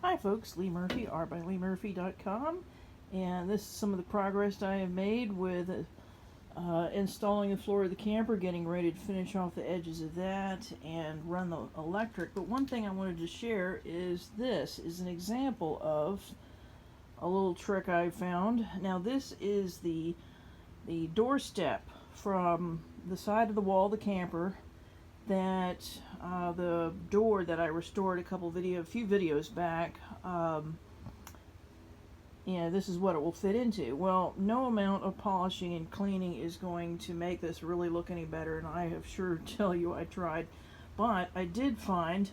Hi folks, Lee Murphy, artbyleemurphy.com, and this is some of the progress I have made with installing the floor of the camper, getting ready to finish off the edges of that and run the electric. But one thing I wanted to share is this is an example of a little trick I found. Now this is the doorstep from the side of the wall of the camper that the door that I restored a few videos back, this is what it will fit into. Well, no amount of polishing and cleaning is going to make this really look any better, and I have sure tell you I tried. But I did find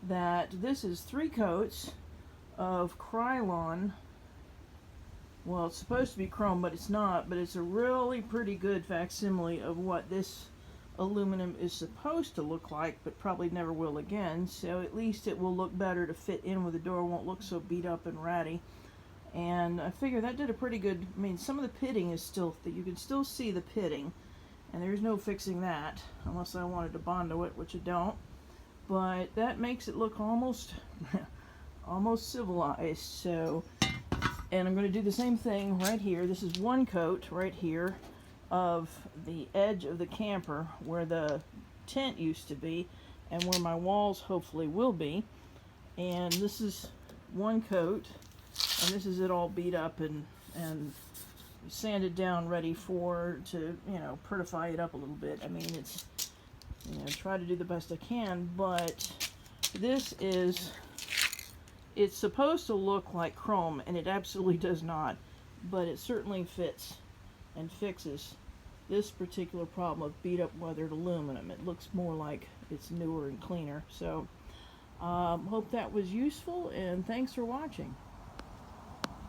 that this is 3 coats of krylon. Well, it's supposed to be chrome, but it's not, but it's a really pretty good facsimile of what this aluminum is supposed to look like, but probably never will again. So at least it will look better to fit in with the door, won't look so beat up and ratty. And I figure that did a pretty good, some of the pitting is still, you can still see the pitting, and there's no fixing that, unless I wanted to Bondo it, which I don't. But that makes it look almost, almost civilized. So, and I'm going to do the same thing right here. This is 1 coat right here of the edge of the camper where the tent used to be and where my walls hopefully will be. And this is 1 coat, and this is it all beat up and sanded down, ready to prettify it up a little bit. It's try to do the best I can, but this is, it's supposed to look like chrome, and it absolutely does not, but it certainly fits and fixes this particular problem of beat up weathered aluminum. It looks more like it's newer and cleaner. So hope that was useful, and thanks for watching.